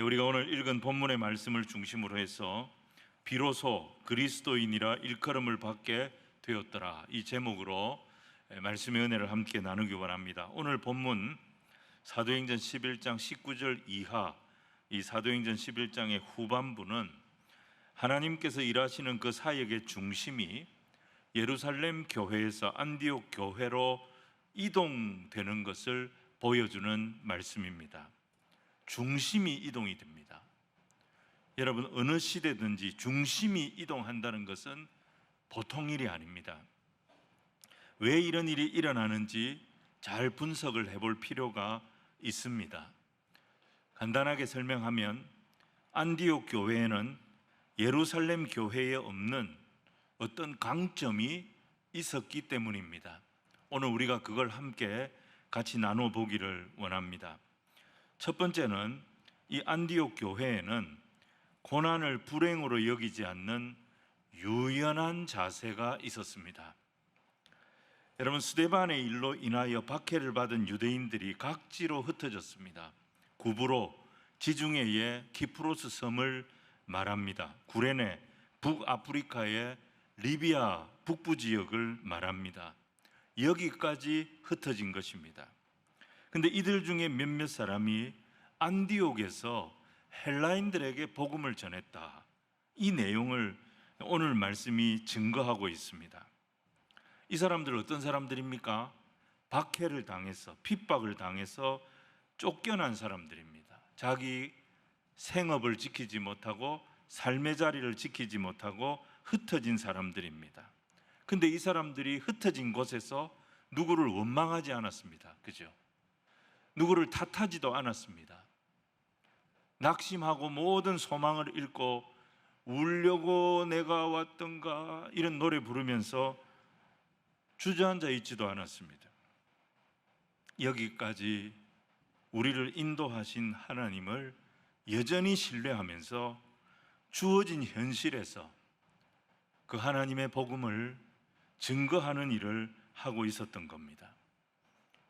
우리가 오늘 읽은 본문의 말씀을 중심으로 해서 비로소 그리스도인이라 일컬음을 받게 되었더라, 이 제목으로 말씀의 은혜를 함께 나누기 원합니다. 오늘 본문 사도행전 11장 19절 이하, 이 사도행전 11장의 후반부는 하나님께서 일하시는 그 사역의 중심이 예루살렘 교회에서 안디옥 교회로 이동되는 것을 보여주는 말씀입니다. 중심이 이동이 됩니다. 여러분, 어느 시대든지 중심이 이동한다는 것은 보통 일이 아닙니다. 왜 이런 일이 일어나는지 잘 분석을 해볼 필요가 있습니다. 간단하게 설명하면 안디옥 교회에는 예루살렘 교회에 없는 어떤 강점이 있었기 때문입니다. 오늘 우리가 그걸 함께 같이 나눠 보기를 원합니다. 첫 번째는 이 안디옥 교회에는 고난을 불행으로 여기지 않는 유연한 자세가 있었습니다. 여러분, 스데반의 일로 인하여 박해를 받은 유대인들이 각지로 흩어졌습니다. 구브로, 지중해의 키프로스 섬을 말합니다. 구레네, 북아프리카의 리비아 북부 지역을 말합니다. 여기까지 흩어진 것입니다. 근데 이들 중에 몇몇 사람이 안디옥에서 헬라인들에게 복음을 전했다, 이 내용을 오늘 말씀이 증거하고 있습니다. 이 사람들은 어떤 사람들입니까? 박해를 당해서, 핍박을 당해서 쫓겨난 사람들입니다. 자기 생업을 지키지 못하고 삶의 자리를 지키지 못하고 흩어진 사람들입니다. 근데 이 사람들이 흩어진 곳에서 누구를 원망하지 않았습니다. 그죠? 누구를 탓하지도 않았습니다. 낙심하고 모든 소망을 잃고 울려고 내가 왔던가 이런 노래 부르면서 주저앉아 있지도 않았습니다. 여기까지 우리를 인도하신 하나님을 여전히 신뢰하면서 주어진 현실에서 그 하나님의 복음을 증거하는 일을 하고 있었던 겁니다.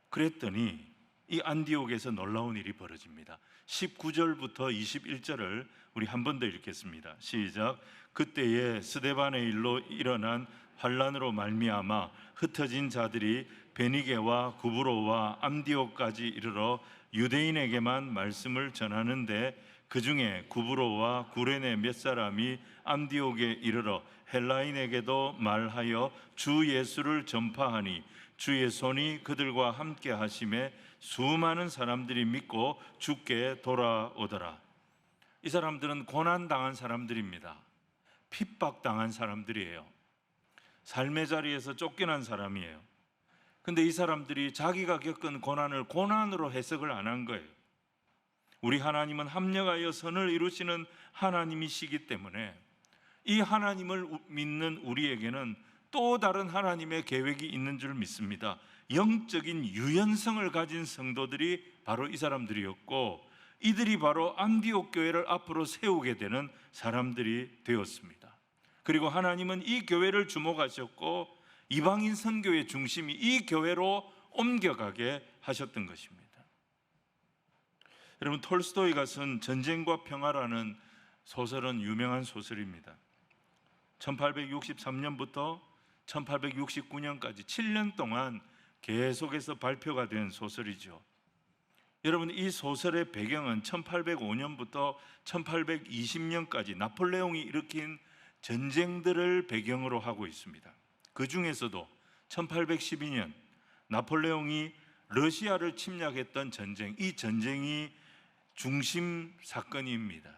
그랬더니 이 안디옥에서 놀라운 일이 벌어집니다. 19절부터 21절을 우리 한 번 더 읽겠습니다. 시작. 그때에 스데반의 일로 일어난 환란으로 말미암아 흩어진 자들이 베니게와 구브로와 안디옥까지 이르러 유대인에게만 말씀을 전하는데, 그 중에 구브로와 구레네 몇 사람이 안디옥에 이르러 헬라인에게도 말하여 주 예수를 전파하니 주의 손이 그들과 함께 하심에 수많은 사람들이 믿고 주께 돌아오더라. 이 사람들은 고난당한 사람들입니다. 핍박당한 사람들이에요. 삶의 자리에서 쫓겨난 사람이에요. 근데 이 사람들이 자기가 겪은 고난을 고난으로 해석을 안 한 거예요. 우리 하나님은 합력하여 선을 이루시는 하나님이시기 때문에 이 하나님을 믿는 우리에게는 또 다른 하나님의 계획이 있는 줄 믿습니다. 영적인 유연성을 가진 성도들이 바로 이 사람들이었고, 이들이 바로 안디옥 교회를 앞으로 세우게 되는 사람들이 되었습니다. 그리고 하나님은 이 교회를 주목하셨고 이방인 선교의 중심이 이 교회로 옮겨가게 하셨던 것입니다. 여러분, 톨스토이가 쓴 전쟁과 평화라는 소설은 유명한 소설입니다. 1863년부터 1869년까지 7년 동안 계속해서 발표가 된 소설이죠. 여러분, 이 소설의 배경은 1805년부터 1820년까지 나폴레옹이 일으킨 전쟁들을 배경으로 하고 있습니다. 그 중에서도 1812년 나폴레옹이 러시아를 침략했던 전쟁, 이 전쟁이 중심 사건입니다.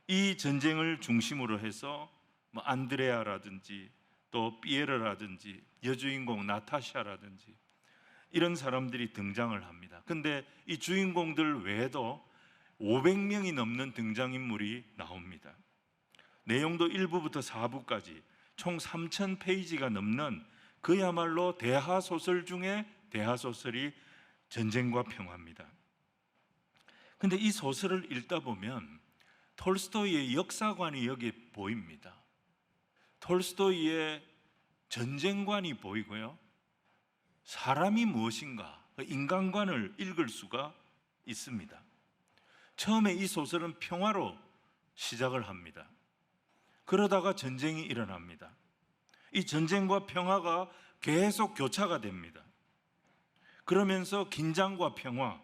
이 전쟁을 중심으로 해서 안드레아라든지 또 피에르라든지 여주인공 나타샤라든지 이런 사람들이 등장을 합니다. 근데 이 주인공들 외에도 500명이 넘는 등장인물이 나옵니다. 내용도 1부부터 4부까지 총 3000페이지가 넘는 그야말로 대하소설 중에 대하소설이 전쟁과 평화입니다. 근데 이 소설을 읽다 보면 톨스토이의 역사관이 여기에 보입니다. 톨스토이의 전쟁관이 보이고요, 사람이 무엇인가, 인간관을 읽을 수가 있습니다. 처음에 이 소설은 평화로 시작을 합니다. 그러다가 전쟁이 일어납니다. 이 전쟁과 평화가 계속 교차가 됩니다. 그러면서 긴장과 평화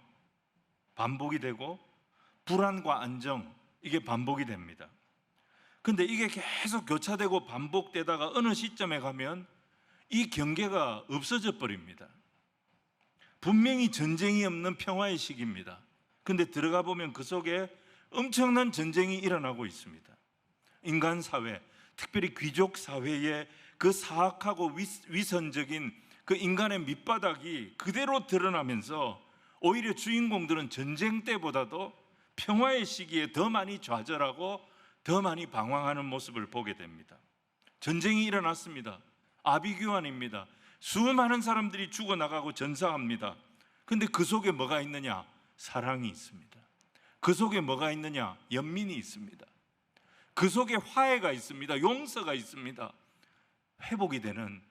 반복이 되고 불안과 안정 이게 반복이 됩니다. 근데 이게 계속 교차되고 반복되다가 어느 시점에 가면 이 경계가 없어져 버립니다. 분명히 전쟁이 없는 평화의 시기입니다. 근데 들어가 보면 그 속에 엄청난 전쟁이 일어나고 있습니다. 인간 사회, 특별히 귀족 사회의 그 사악하고 위선적인 그 인간의 밑바닥이 그대로 드러나면서 오히려 주인공들은 전쟁 때보다도 평화의 시기에 더 많이 좌절하고 더 많이 방황하는 모습을 보게 됩니다. 전쟁이 일어났습니다. 아비규환입니다. 수많은 사람들이 죽어나가고 전사합니다. 근데 그 속에 뭐가 있느냐? 사랑이 있습니다. 그 속에 뭐가 있느냐? 연민이 있습니다. 그 속에 화해가 있습니다. 용서가 있습니다. 회복이 되는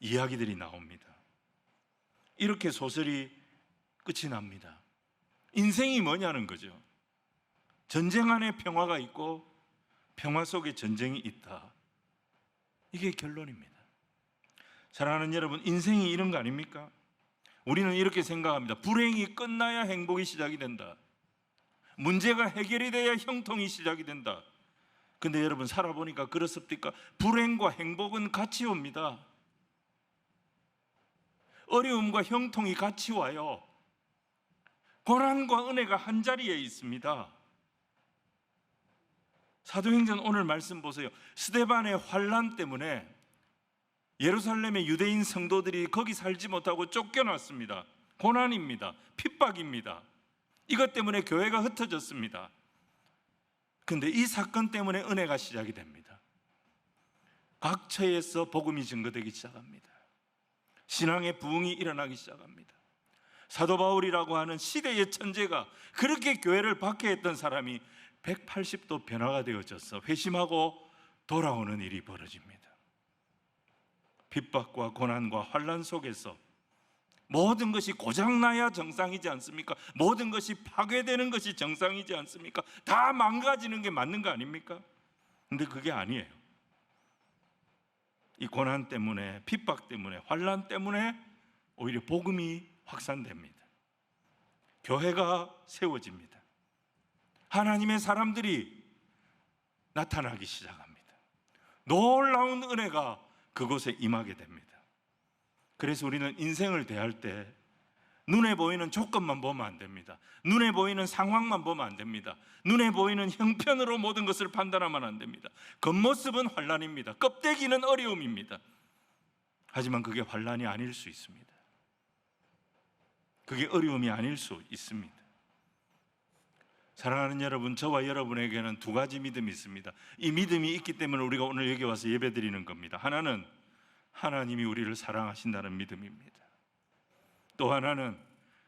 이야기들이 나옵니다. 이렇게 소설이 끝이 납니다. 인생이 뭐냐는 거죠. 전쟁 안에 평화가 있고 평화 속에 전쟁이 있다. 이게 결론입니다. 사랑하는 여러분, 인생이 이런 거 아닙니까? 우리는 이렇게 생각합니다. 불행이 끝나야 행복이 시작이 된다. 문제가 해결이 돼야 형통이 시작이 된다. 근데 여러분 살아보니까 그렇습니까? 불행과 행복은 같이 옵니다. 어려움과 형통이 같이 와요. 고난과 은혜가 한자리에 있습니다. 사도행전 오늘 말씀 보세요. 스데반의 환난 때문에 예루살렘의 유대인 성도들이 거기 살지 못하고 쫓겨났습니다. 고난입니다. 핍박입니다. 이것 때문에 교회가 흩어졌습니다. 근데 이 사건 때문에 은혜가 시작이 됩니다. 각처에서 복음이 증거되기 시작합니다. 신앙의 부흥이 일어나기 시작합니다. 사도 바울이라고 하는 시대의 천재가 그렇게 교회를 박해했던 사람이 180도 변화가 되어져서 회심하고 돌아오는 일이 벌어집니다. 핍박과 고난과 환난 속에서 모든 것이 고장나야 정상이지 않습니까? 모든 것이 파괴되는 것이 정상이지 않습니까? 다 망가지는 게 맞는 거 아닙니까? 근데 그게 아니에요. 이 고난 때문에, 핍박 때문에, 환난 때문에 오히려 복음이 확산됩니다. 교회가 세워집니다. 하나님의 사람들이 나타나기 시작합니다. 놀라운 은혜가 그곳에 임하게 됩니다. 그래서 우리는 인생을 대할 때 눈에 보이는 조건만 보면 안 됩니다. 눈에 보이는 상황만 보면 안 됩니다. 눈에 보이는 형편으로 모든 것을 판단하면 안 됩니다. 겉모습은 환난입니다. 껍데기는 어려움입니다. 하지만 그게 환난이 아닐 수 있습니다. 그게 어려움이 아닐 수 있습니다. 사랑하는 여러분, 저와 여러분에게는 두 가지 믿음이 있습니다. 이 믿음이 있기 때문에 우리가 오늘 여기 와서 예배드리는 겁니다. 하나는 하나님이 우리를 사랑하신다는 믿음입니다. 또 하나는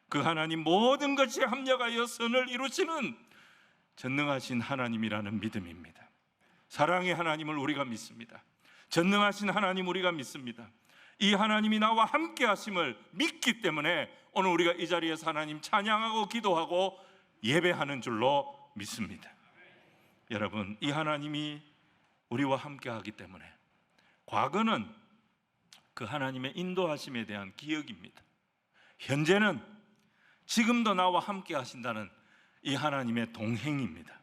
그 하나님 모든 것이 합력하여 선을 이루시는 전능하신 하나님이라는 믿음입니다. 사랑의 하나님을 우리가 믿습니다. 전능하신 하나님 우리가 믿습니다. 이 하나님이 나와 함께 하심을 믿기 때문에 오늘 우리가 이 자리에서 하나님 찬양하고 기도하고 예배하는 줄로 믿습니다. 여러분, 이 하나님이 우리와 함께 하기 때문에 과거는 그 하나님의 인도하심에 대한 기억입니다. 현재는 지금도 나와 함께 하신다는 이 하나님의 동행입니다.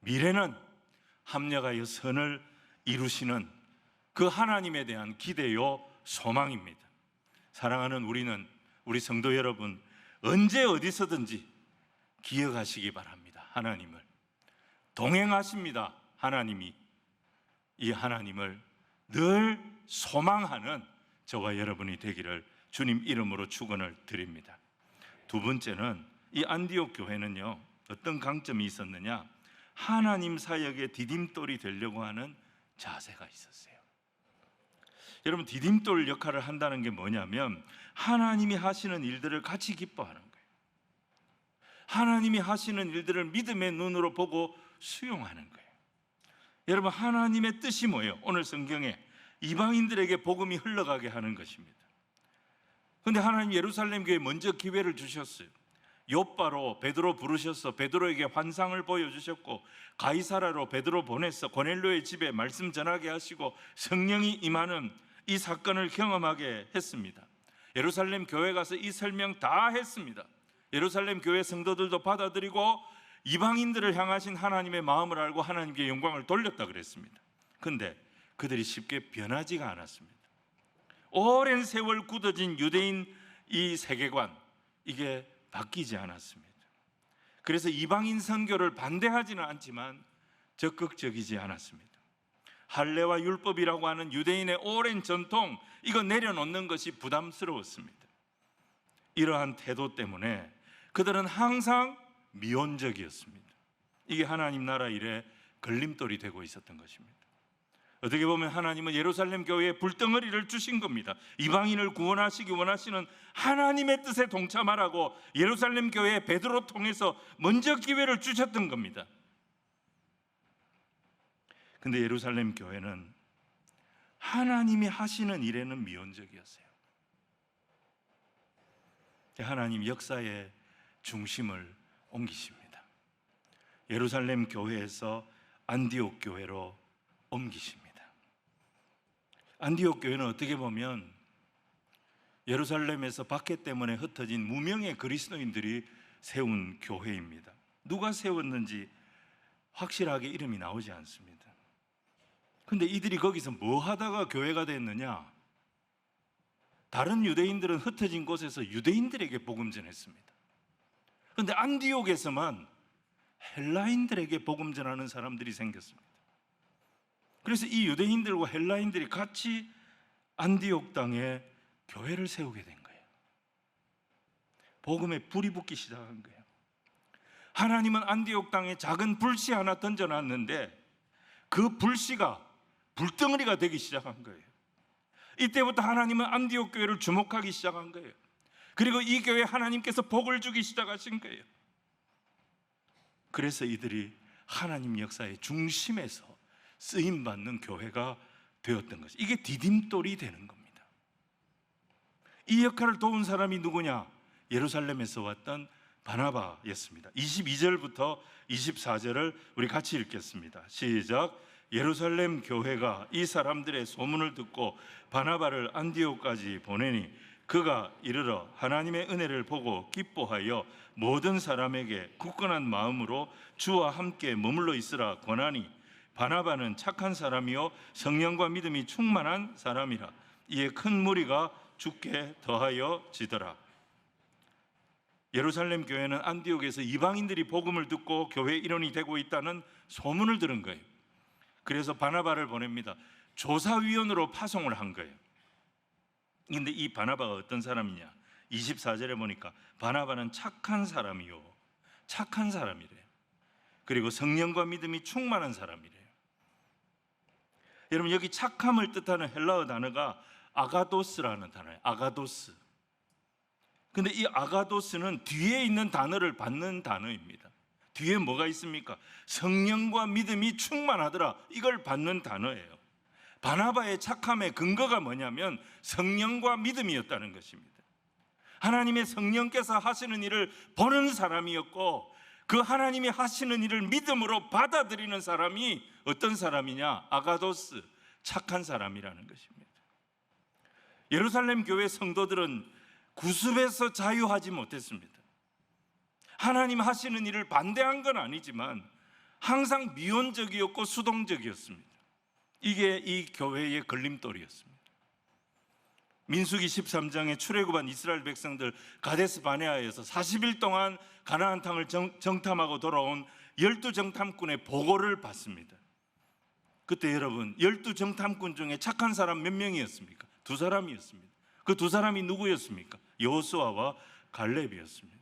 미래는 합력하여 선을 이루시는 그 하나님에 대한 기대요 소망입니다. 사랑하는 우리 성도 여러분, 언제 어디서든지 기억하시기 바랍니다. 하나님을 동행하십니다. 하나님이 이 하나님을 늘 소망하는 저와 여러분이 되기를 주님 이름으로 축원을 드립니다. 두 번째는 이 안디옥 교회는요, 어떤 강점이 있었느냐? 하나님 사역의 디딤돌이 되려고 하는 자세가 있었어요. 여러분, 디딤돌 역할을 한다는 게 뭐냐면 하나님이 하시는 일들을 같이 기뻐하는 거예요. 하나님이 하시는 일들을 믿음의 눈으로 보고 수용하는 거예요. 여러분, 하나님의 뜻이 뭐예요? 오늘 성경에 이방인들에게 복음이 흘러가게 하는 것입니다. 그런데 하나님 예루살렘 교회에 먼저 기회를 주셨어요. 요빠로 베드로 부르셔서 베드로에게 환상을 보여주셨고, 가이사라로 베드로 보내서 고넬료의 집에 말씀 전하게 하시고 성령이 임하는 이 사건을 경험하게 했습니다. 예루살렘 교회 가서 이 설명 다 했습니다. 예루살렘 교회 성도들도 받아들이고 이방인들을 향하신 하나님의 마음을 알고 하나님께 영광을 돌렸다 그랬습니다. 그런데 그들이 쉽게 변하지가 않았습니다. 오랜 세월 굳어진 유대인 이 세계관, 이게 바뀌지 않았습니다. 그래서 이방인 선교를 반대하지는 않지만 적극적이지 않았습니다. 할례와 율법이라고 하는 유대인의 오랜 전통, 이거 내려놓는 것이 부담스러웠습니다. 이러한 태도 때문에 그들은 항상 미온적이었습니다. 이게 하나님 나라 일에 걸림돌이 되고 있었던 것입니다. 어떻게 보면 하나님은 예루살렘 교회에 불덩어리를 주신 겁니다. 이방인을 구원하시기 원하시는 하나님의 뜻에 동참하라고 예루살렘 교회에 베드로 통해서 먼저 기회를 주셨던 겁니다. 근데 예루살렘 교회는 하나님이 하시는 일에는 미온적이었어요. 하나님 역사의 중심을 옮기십니다. 예루살렘 교회에서 안디옥 교회로 옮기십니다. 안디옥 교회는 어떻게 보면 예루살렘에서 박해 때문에 흩어진 무명의 그리스도인들이 세운 교회입니다. 누가 세웠는지 확실하게 이름이 나오지 않습니다. 근데 이들이 거기서 뭐 하다가 교회가 됐느냐? 다른 유대인들은 흩어진 곳에서 유대인들에게 복음 전했습니다. 그런데 안디옥에서만 헬라인들에게 복음 전하는 사람들이 생겼습니다. 그래서 이 유대인들과 헬라인들이 같이 안디옥 땅에 교회를 세우게 된 거예요. 복음에 불이 붙기 시작한 거예요. 하나님은 안디옥 땅에 작은 불씨 하나 던져놨는데 그 불씨가 불덩어리가 되기 시작한 거예요. 이때부터 하나님은 안디옥 교회를 주목하기 시작한 거예요. 그리고 이 교회에 하나님께서 복을 주기 시작하신 거예요. 그래서 이들이 하나님 역사의 중심에서 쓰임받는 교회가 되었던 것이, 이게 디딤돌이 되는 겁니다. 이 역할을 도운 사람이 누구냐? 예루살렘에서 왔던 바나바였습니다. 22절부터 24절을 우리 같이 읽겠습니다. 시작. 예루살렘 교회가 이 사람들의 소문을 듣고 바나바를 안디옥까지 보내니 그가 이르러 하나님의 은혜를 보고 기뻐하여 모든 사람에게 굳건한 마음으로 주와 함께 머물러 있으라 권하니 바나바는 착한 사람이요 성령과 믿음이 충만한 사람이라. 이에 큰 무리가 죽게 더하여 지더라. 예루살렘 교회는 안디옥에서 이방인들이 복음을 듣고 교회 일원이 되고 있다는 소문을 들은 거예요. 그래서 바나바를 보냅니다. 조사위원으로 파송을 한 거예요. 그런데 이 바나바가 어떤 사람이냐? 24절에 보니까 바나바는 착한 사람이요 착한 사람이래요. 그리고 성령과 믿음이 충만한 사람이래요. 여러분, 여기 착함을 뜻하는 헬라어 단어가 아가도스라는 단어예요. 아가도스. 근데 이 아가도스는 뒤에 있는 단어를 받는 단어입니다. 뒤에 뭐가 있습니까? 성령과 믿음이 충만하더라, 이걸 받는 단어예요. 바나바의 착함의 근거가 뭐냐면 성령과 믿음이었다는 것입니다. 하나님의 성령께서 하시는 일을 보는 사람이었고, 그 하나님이 하시는 일을 믿음으로 받아들이는 사람이 어떤 사람이냐? 아가도스, 착한 사람이라는 것입니다. 예루살렘 교회 성도들은 구습에서 자유하지 못했습니다. 하나님 하시는 일을 반대한 건 아니지만 항상 미온적이었고 수동적이었습니다. 이게 이 교회의 걸림돌이었습니다. 민수기 13장에 출애굽한 이스라엘 백성들 가데스 바네아에서 40일 동안 가나안 땅을 정탐하고 돌아온 12정탐꾼의 보고를 받습니다. 그때 여러분, 12정탐꾼 중에 착한 사람 몇 명이었습니까? 2사람이었습니다. 그 2사람이 누구였습니까? 여호수아와 갈렙이었습니다.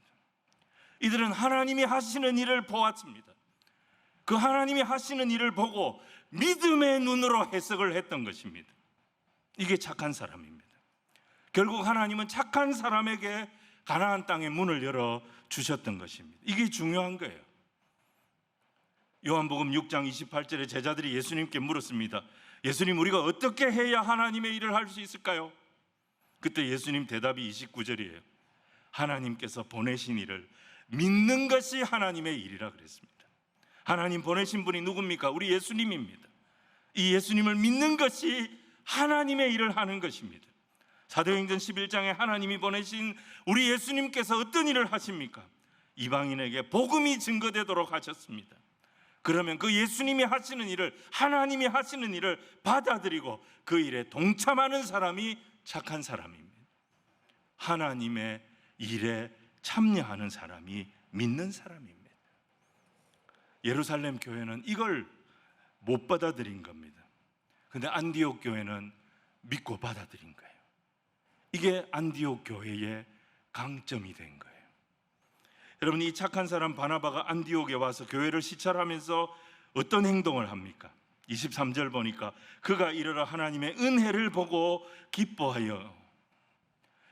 이들은 하나님이 하시는 일을 보았습니다. 그 하나님이 하시는 일을 보고 믿음의 눈으로 해석을 했던 것입니다. 이게 착한 사람입니다. 결국 하나님은 착한 사람에게 가나안 땅의 문을 열어 주셨던 것입니다. 이게 중요한 거예요. 요한복음 6장 28절에 제자들이 예수님께 물었습니다. 예수님, 우리가 어떻게 해야 하나님의 일을 할 수 있을까요? 그때 예수님 대답이 29절이에요. 하나님께서 보내신 일을 믿는 것이 하나님의 일이라 그랬습니다. 하나님 보내신 분이 누굽니까? 우리 예수님입니다. 이 예수님을 믿는 것이 하나님의 일을 하는 것입니다. 사도행전 11장에 하나님이 보내신 우리 예수님께서 어떤 일을 하십니까? 이방인에게 복음이 증거되도록 하셨습니다. 그러면 그 예수님이 하시는 일을, 하나님이 하시는 일을 받아들이고 그 일에 동참하는 사람이 착한 사람입니다. 하나님의 일에 참여하는 사람이 믿는 사람입니다. 예루살렘 교회는 이걸 못 받아들인 겁니다. 그런데 안디옥 교회는 믿고 받아들인 거예요. 이게 안디옥 교회의 강점이 된 거예요. 여러분, 이 착한 사람 바나바가 안디옥에 와서 교회를 시찰하면서 어떤 행동을 합니까? 23절 보니까 그가 이르러 하나님의 은혜를 보고 기뻐하여.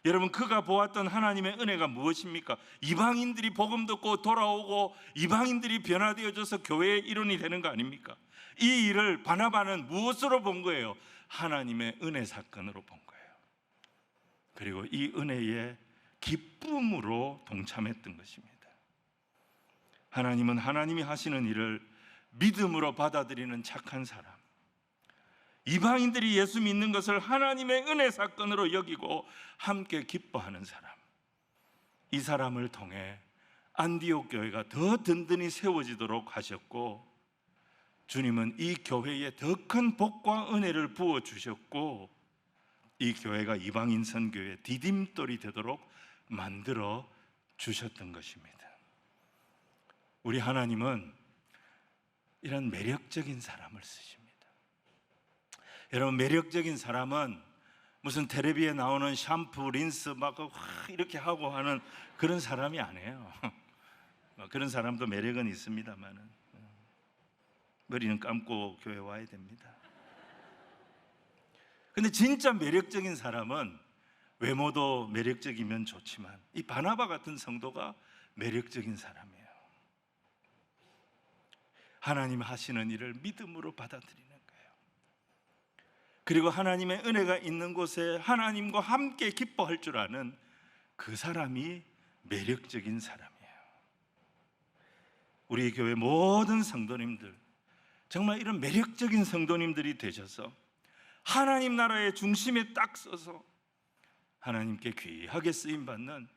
여러분, 그가 보았던 하나님의 은혜가 무엇입니까? 이방인들이 복음 듣고 돌아오고 이방인들이 변화되어져서 교회의 일원이 되는 거 아닙니까? 이 일을 바나바는 무엇으로 본 거예요? 하나님의 은혜 사건으로 본 거예요. 그리고 이 은혜의 기쁨으로 동참했던 것입니다. 하나님은 하나님이 하시는 일을 믿음으로 받아들이는 착한 사람, 이방인들이 예수 믿는 것을 하나님의 은혜 사건으로 여기고 함께 기뻐하는 사람, 이 사람을 통해 안디옥 교회가 더 든든히 세워지도록 하셨고, 주님은 이 교회에 더 큰 복과 은혜를 부어주셨고, 이 교회가 이방인 선교의 디딤돌이 되도록 만들어 주셨던 것입니다. 우리 하나님은 이런 매력적인 사람을 쓰십니다. 여러분, 매력적인 사람은 무슨 텔레비에 나오는 샴푸, 린스 막 이렇게 하고 하는 그런 사람이 아니에요. 그런 사람도 매력은 있습니다만은 머리는 감고 교회 와야 됩니다. 근데 진짜 매력적인 사람은 외모도 매력적이면 좋지만 이 바나바 같은 성도가 매력적인 사람이에요. 하나님 하시는 일을 믿음으로 받아들이는 거예요. 그리고 하나님의 은혜가 있는 곳에 하나님과 함께 기뻐할 줄 아는 그 사람이 매력적인 사람이에요. 우리 교회 모든 성도님들, 정말 이런 매력적인 성도님들이 되셔서 하나님 나라의 중심에 딱 서서 하나님께 귀하게 쓰임받는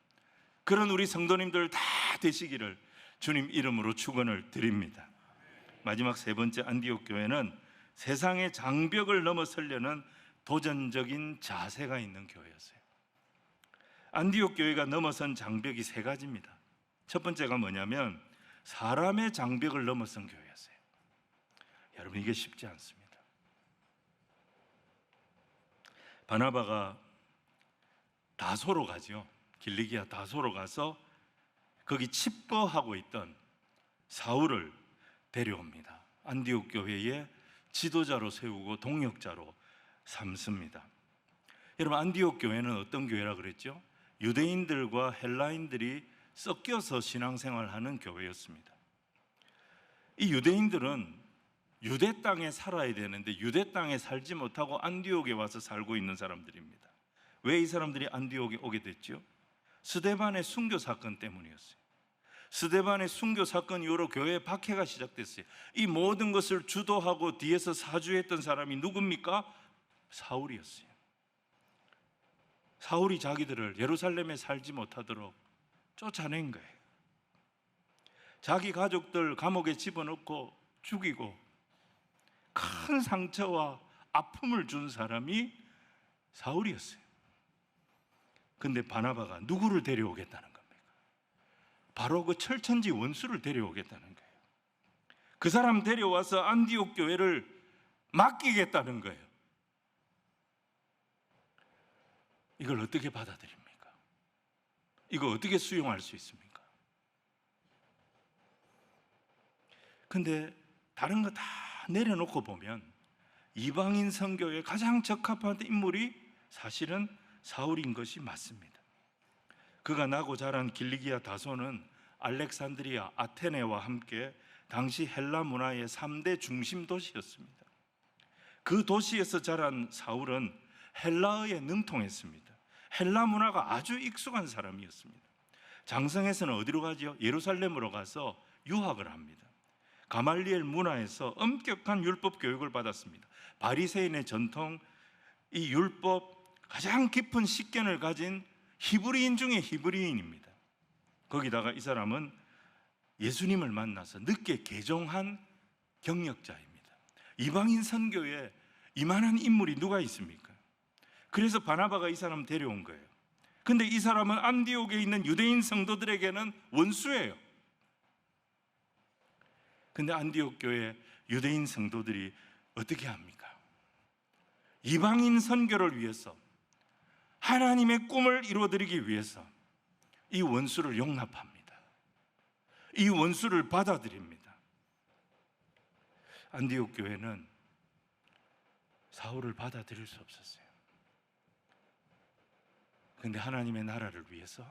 그런 우리 성도님들 다 되시기를 주님 이름으로 축원을 드립니다. 마지막 세 번째, 안디옥 교회는 세상의 장벽을 넘어서려는 도전적인 자세가 있는 교회였어요. 안디옥 교회가 넘어선 장벽이 세 가지입니다. 첫 번째가 뭐냐면 사람의 장벽을 넘어선 교회였어요. 여러분, 이게 쉽지 않습니다. 바나바가 다소로 가죠. 길리기아 다소로 가서 거기 칩거하고 있던 사울을 데려옵니다. 안디옥 교회의 지도자로 세우고 동역자로 삼습니다. 여러분, 안디옥 교회는 어떤 교회라 그랬죠? 유대인들과 헬라인들이 섞여서 신앙생활하는 교회였습니다. 이 유대인들은 유대 땅에 살아야 되는데 유대 땅에 살지 못하고 안디옥에 와서 살고 있는 사람들입니다. 왜 이 사람들이 안디옥에 오게 됐죠? 스데반의 순교 사건 때문이었어요. 스데반의 순교 사건 이후로 교회에 박해가 시작됐어요. 이 모든 것을 주도하고 뒤에서 사주했던 사람이 누굽니까? 사울이었어요. 사울이 자기들을 예루살렘에 살지 못하도록 쫓아낸 거예요. 자기 가족들 감옥에 집어넣고 죽이고 큰 상처와 아픔을 준 사람이 사울이었어요. 근데 바나바가 누구를 데려오겠다는 겁니까? 바로 그 철천지 원수를 데려오겠다는 거예요. 그 사람 데려와서 안디옥 교회를 맡기겠다는 거예요. 이걸 어떻게 받아들입니까? 이거 어떻게 수용할 수 있습니까? 근데 다른 거 다 내려놓고 보면 이방인 선교에 가장 적합한 인물이 사실은 사울인 것이 맞습니다. 그가 나고 자란 길리기아 다소는 알렉산드리아, 아테네와 함께 당시 헬라 문화의 3대 중심 도시였습니다. 그 도시에서 자란 사울은 헬라어에 능통했습니다. 헬라 문화가 아주 익숙한 사람이었습니다. 장성에서는 어디로 가죠? 예루살렘으로 가서 유학을 합니다. 가말리엘 문화에서 엄격한 율법 교육을 받았습니다. 바리새인의 전통, 이 율법 가장 깊은 식견을 가진 히브리인 중에 히브리인입니다. 거기다가 이 사람은 예수님을 만나서 늦게 개종한 경력자입니다. 이방인 선교에 이만한 인물이 누가 있습니까? 그래서 바나바가 이 사람 데려온 거예요. 근데 이 사람은 안디옥에 있는 유대인 성도들에게는 원수예요. 근데 안디옥 교회 유대인 성도들이 어떻게 합니까? 이방인 선교를 위해서, 하나님의 꿈을 이루어드리기 위해서 이 원수를 용납합니다. 이 원수를 받아들입니다. 안디옥 교회는 사울을 받아들일 수 없었어요. 그런데 하나님의 나라를 위해서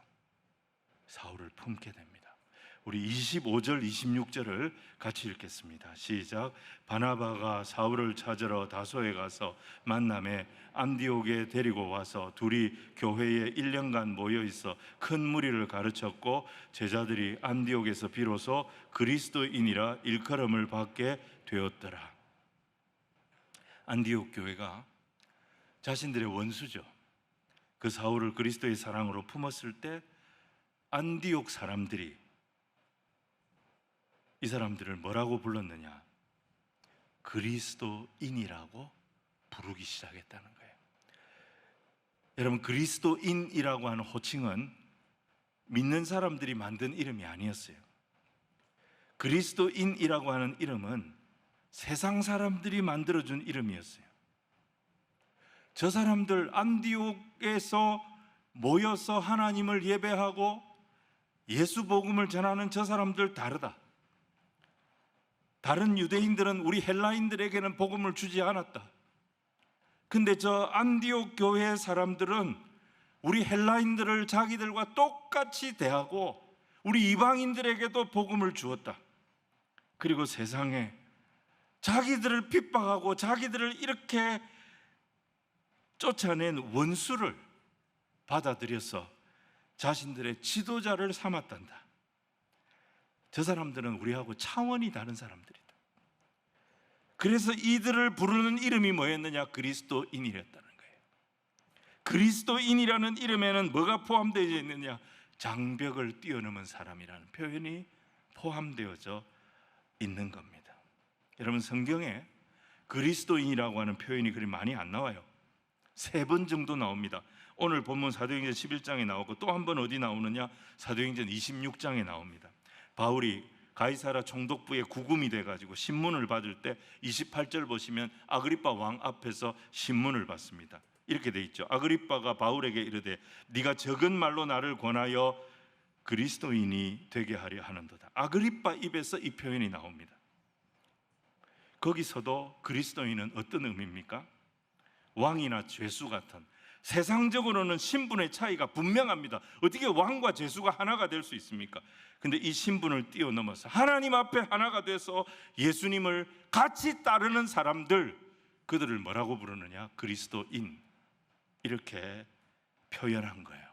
사울을 품게 됩니다. 우리 25절, 26절을 같이 읽겠습니다. 시작. 바나바가 사울을 찾으러 다소에 가서 만남에 안디옥에 데리고 와서 둘이 교회에 1년간 모여 있어 큰 무리를 가르쳤고 제자들이 안디옥에서 비로소 그리스도인이라 일컬음을 받게 되었더라. 안디옥 교회가 자신들의 원수죠. 그 사울을 그리스도의 사랑으로 품었을 때 안디옥 사람들이 이 사람들을 뭐라고 불렀느냐? 그리스도인이라고 부르기 시작했다는 거예요. 여러분, 그리스도인이라고 하는 호칭은 믿는 사람들이 만든 이름이 아니었어요. 그리스도인이라고 하는 이름은 세상 사람들이 만들어준 이름이었어요. 저 사람들 안디옥에서 모여서 하나님을 예배하고 예수 복음을 전하는 저 사람들 다르다. 다른 유대인들은 우리 헬라인들에게는 복음을 주지 않았다. 근데 저 안디옥 교회 사람들은 우리 헬라인들을 자기들과 똑같이 대하고 우리 이방인들에게도 복음을 주었다. 그리고 세상에 자기들을 핍박하고 자기들을 이렇게 쫓아낸 원수를 받아들여서 자신들의 지도자를 삼았단다. 저 사람들은 우리하고 차원이 다른 사람들이다. 그래서 이들을 부르는 이름이 뭐였느냐? 그리스도인이었다는 거예요. 그리스도인이라는 이름에는 뭐가 포함되어 있느냐? 장벽을 뛰어넘은 사람이라는 표현이 포함되어져 있는 겁니다. 여러분, 성경에 그리스도인이라고 하는 표현이 그리 많이 안 나와요. 3번 정도 나옵니다. 오늘 본문 사도행전 11장에 나오고 또 한 번 어디 나오느냐? 사도행전 26장에 나옵니다. 바울이 가이사라 총독부의 구금이 돼가지고 신문을 받을 때 28절 보시면 아그리빠 왕 앞에서 신문을 받습니다. 이렇게 돼 있죠. 아그리빠가 바울에게 이르되 네가 적은 말로 나를 권하여 그리스도인이 되게 하려 하는도다. 아그리빠 입에서 이 표현이 나옵니다. 거기서도 그리스도인은 어떤 의미입니까? 왕이나 죄수 같은, 세상적으로는 신분의 차이가 분명합니다. 어떻게 왕과 죄수가 하나가 될 수 있습니까? 근데 이 신분을 뛰어넘어서 하나님 앞에 하나가 돼서 예수님을 같이 따르는 사람들, 그들을 뭐라고 부르느냐? 그리스도인, 이렇게 표현한 거예요.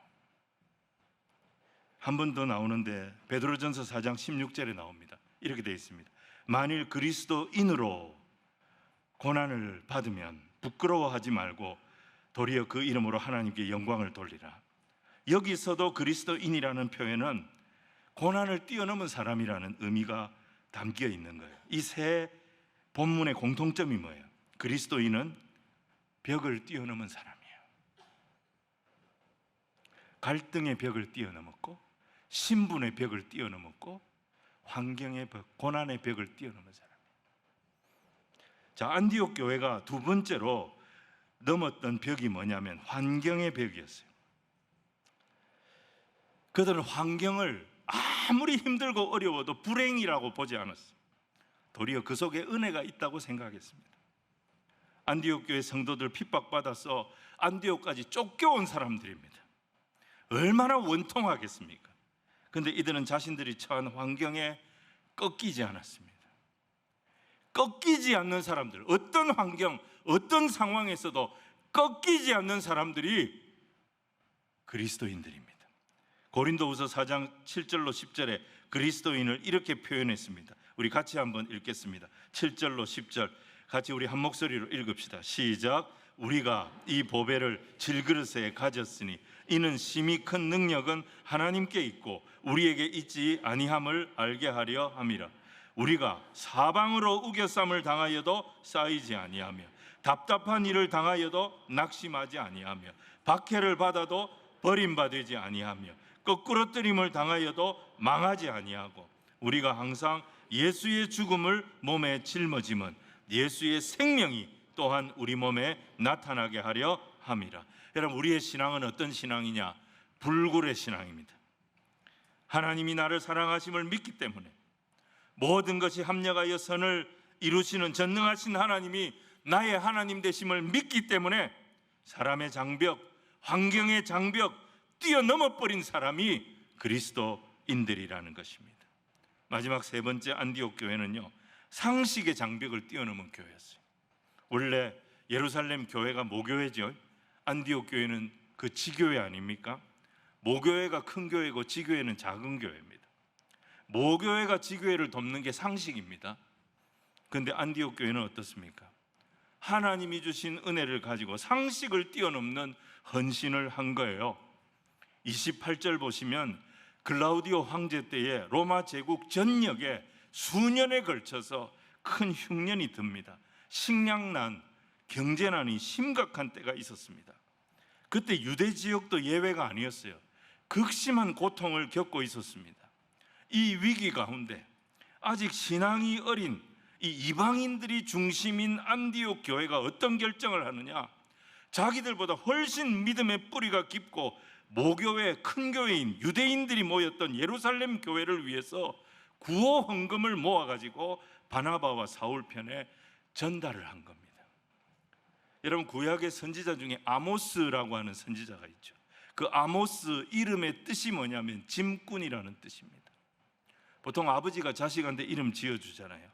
한 번 더 나오는데 베드로전서 4장 16절에 나옵니다. 이렇게 되어 있습니다. 만일 그리스도인으로 고난을 받으면 부끄러워하지 말고 도리어 그 이름으로 하나님께 영광을 돌리라. 여기서도 그리스도인이라는 표현은 고난을 뛰어넘은 사람이라는 의미가 담겨 있는 거예요. 이 세 본문의 공통점이 뭐예요? 그리스도인은 벽을 뛰어넘은 사람이에요. 갈등의 벽을 뛰어넘었고, 신분의 벽을 뛰어넘었고, 환경의 벽, 고난의 벽을 뛰어넘은 사람이에요. 자, 안디옥 교회가 두 번째로 넘었던 벽이 뭐냐면 환경의 벽이었어요. 그들은 환경을 아무리 힘들고 어려워도 불행이라고 보지 않았어요. 도리어 그 속에 은혜가 있다고 생각했습니다. 안디옥 교회 성도들 핍박받아서 안디옥까지 쫓겨온 사람들입니다. 얼마나 원통하겠습니까? 그런데 이들은 자신들이 처한 환경에 꺾이지 않았습니다. 꺾이지 않는 사람들, 어떤 환경, 어떤 상황에서도 꺾이지 않는 사람들이 그리스도인들입니다. 고린도후서 4장 7절로 10절에 그리스도인을 이렇게 표현했습니다. 우리 같이 한번 읽겠습니다. 7절로 10절 같이 우리 한 목소리로 읽읍시다. 시작. 우리가 이 보배를 질그릇에 가졌으니 이는 심히 큰 능력은 하나님께 있고 우리에게 있지 아니함을 알게 하려 함이라. 우리가 사방으로 우겨쌈을 당하여도 쌓이지 아니하며 답답한 일을 당하여도 낙심하지 아니하며 박해를 받아도 버림받지 아니하며 거꾸러뜨림을 당하여도 망하지 아니하고 우리가 항상 예수의 죽음을 몸에 짊어짐은 예수의 생명이 또한 우리 몸에 나타나게 하려 함이라. 여러분, 우리의 신앙은 어떤 신앙이냐? 불굴의 신앙입니다. 하나님이 나를 사랑하심을 믿기 때문에 모든 것이 합력하여 선을 이루시는 전능하신 하나님이 나의 하나님 되심을 믿기 때문에 사람의 장벽, 환경의 장벽 뛰어넘어 버린 사람이 그리스도인들이라는 것입니다. 마지막 세 번째 안디옥 교회는요, 상식의 장벽을 뛰어넘은 교회였어요. 원래 예루살렘 교회가 모교회죠. 안디옥 교회는 그 지교회 아닙니까? 모교회가 큰 교회고 지교회는 작은 교회입니다. 모교회가 지교회를 돕는 게 상식입니다. 그런데 안디옥 교회는 어떻습니까? 하나님이 주신 은혜를 가지고 상식을 뛰어넘는 헌신을 한 거예요. 28절 보시면 글라우디오 황제 때에 로마 제국 전역에 수년에 걸쳐서 큰 흉년이 듭니다. 식량난, 경제난이 심각한 때가 있었습니다. 그때 유대 지역도 예외가 아니었어요. 극심한 고통을 겪고 있었습니다. 이 위기 가운데 아직 신앙이 어린 이 이방인들이 중심인 안디옥 교회가 어떤 결정을 하느냐? 자기들보다 훨씬 믿음의 뿌리가 깊고 모교회, 큰 교회인 유대인들이 모였던 예루살렘 교회를 위해서 구호 헌금을 모아가지고 바나바와 사울 편에 전달을 한 겁니다. 여러분, 구약의 선지자 중에 아모스라고 하는 선지자가 있죠. 그 아모스 이름의 뜻이 뭐냐면 짐꾼이라는 뜻입니다. 보통 아버지가 자식한테 이름 지어주잖아요.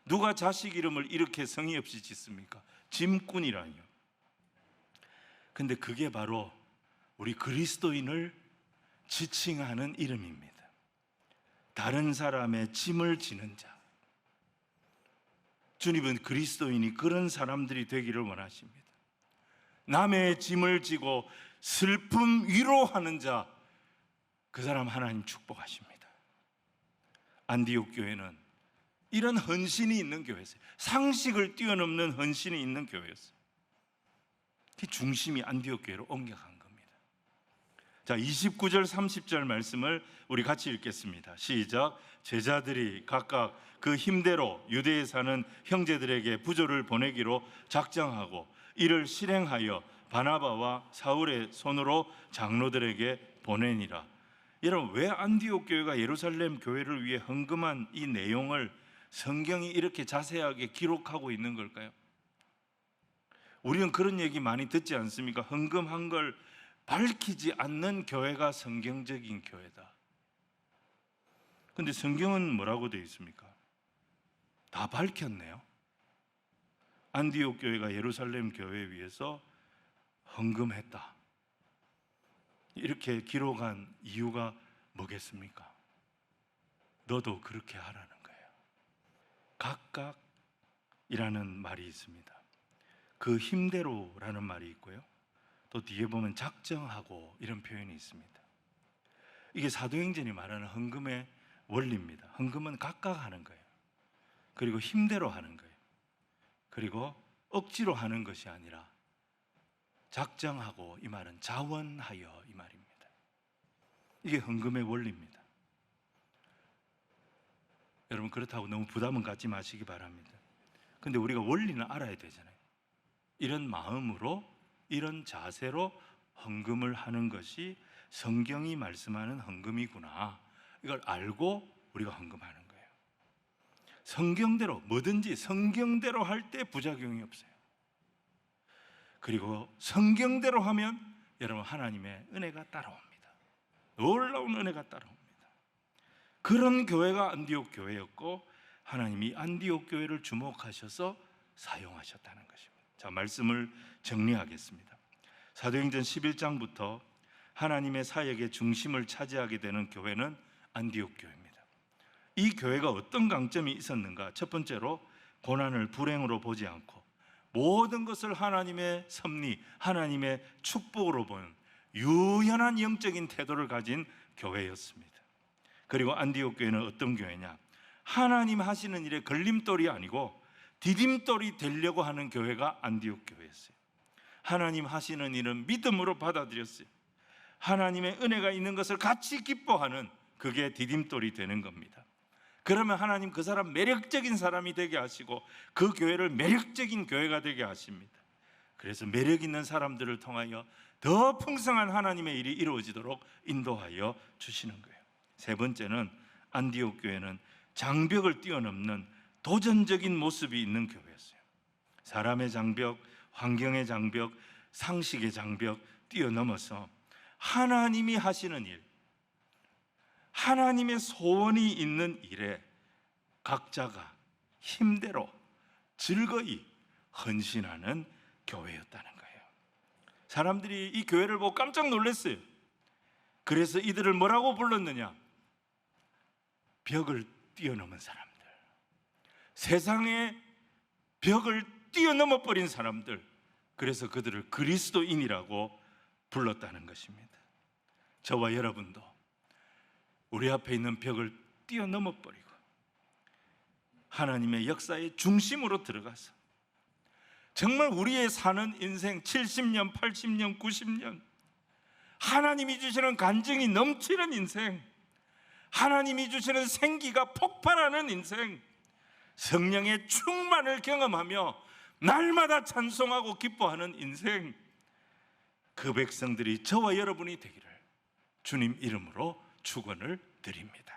누가 자식 이름을 이렇게 성의 없이 짓습니까? 짐꾼이라니요. 근데 그게 바로 우리 그리스도인을 지칭하는 이름입니다. 다른 사람의 짐을 지는 자. 주님은 그리스도인이 그런 사람들이 되기를 원하십니다. 남의 짐을 지고 슬픔 위로하는 자, 그 사람 하나님 축복하십니다. 안디옥 교회는 이런 헌신이 있는 교회였어요. 상식을 뛰어넘는 헌신이 있는 교회였어요. 그 중심이 안디옥 교회로 옮겨간 겁니다. 자, 29절 30절 말씀을 우리 같이 읽겠습니다. 시작. 제자들이 각각 그 힘대로 유대에 사는 형제들에게 부조를 보내기로 작정하고 이를 실행하여 바나바와 사울의 손으로 장로들에게 보내니라. 여러분, 왜 안디옥 교회가 예루살렘 교회를 위해 헌금한 이 내용을 성경이 이렇게 자세하게 기록하고 있는 걸까요? 우리는 그런 얘기 많이 듣지 않습니까? 헌금한 걸 밝히지 않는 교회가 성경적인 교회다. 근데 성경은 뭐라고 되어 있습니까? 다 밝혔네요. 안디옥 교회가 예루살렘 교회에 위해서 헌금했다. 이렇게 기록한 이유가 뭐겠습니까? 너도 그렇게 하라는 거예요. 각각이라는 말이 있습니다. 그 힘대로라는 말이 있고요. 또 뒤에 보면 작정하고 이런 표현이 있습니다. 이게 사도행전이 말하는 헌금의 원리입니다. 헌금은 각각 하는 거예요. 그리고 힘대로 하는 거예요. 그리고 억지로 하는 것이 아니라 작정하고, 이 말은 자원하여 이 말입니다. 이게 헌금의 원리입니다. 여러분, 그렇다고 너무 부담은 갖지 마시기 바랍니다. 근데 우리가 원리는 알아야 되잖아요. 이런 마음으로, 이런 자세로 헌금을 하는 것이 성경이 말씀하는 헌금이구나, 이걸 알고 우리가 헌금하는 거예요. 성경대로, 뭐든지 성경대로 할 때 부작용이 없어요. 그리고 성경대로 하면 여러분, 하나님의 은혜가 따라옵니다. 놀라운 은혜가 따라옵니다. 그런 교회가 안디옥 교회였고, 하나님이 안디옥 교회를 주목하셔서 사용하셨다는 것입니다. 자, 말씀을 정리하겠습니다. 사도행전 11장부터 하나님의 사역의 중심을 차지하게 되는 교회는 안디옥 교회입니다. 이 교회가 어떤 강점이 있었는가? 첫 번째로 고난을 불행으로 보지 않고 모든 것을 하나님의 섭리, 하나님의 축복으로 보는 유연한 영적인 태도를 가진 교회였습니다. 그리고 안디옥 교회는 어떤 교회냐? 하나님 하시는 일에 걸림돌이 아니고 디딤돌이 되려고 하는 교회가 안디옥 교회였어요. 하나님 하시는 일은 믿음으로 받아들였어요. 하나님의 은혜가 있는 것을 같이 기뻐하는, 그게 디딤돌이 되는 겁니다. 그러면 하나님 그 사람 매력적인 사람이 되게 하시고 그 교회를 매력적인 교회가 되게 하십니다. 그래서 매력 있는 사람들을 통하여 더 풍성한 하나님의 일이 이루어지도록 인도하여 주시는 거예요. 세 번째는 안디옥 교회는 장벽을 뛰어넘는 도전적인 모습이 있는 교회였어요. 사람의 장벽, 환경의 장벽, 상식의 장벽 뛰어넘어서 하나님이 하시는 일, 하나님의 소원이 있는 일에 각자가 힘대로 즐거이 헌신하는 교회였다는 거예요. 사람들이 이 교회를 보고 깜짝 놀랐어요. 그래서 이들을 뭐라고 불렀느냐? 벽을 뛰어넘은 사람들, 세상의 벽을 뛰어넘어 버린 사람들, 그래서 그들을 그리스도인이라고 불렀다는 것입니다. 저와 여러분도 우리 앞에 있는 벽을 뛰어넘어 버리고 하나님의 역사의 중심으로 들어가서 정말 우리의 사는 인생 70년, 80년, 90년 하나님이 주시는 간증이 넘치는 인생, 하나님이 주시는 생기가 폭발하는 인생, 성령의 충만을 경험하며 날마다 찬송하고 기뻐하는 인생, 그 백성들이 저와 여러분이 되기를 주님 이름으로 축원을 드립니다.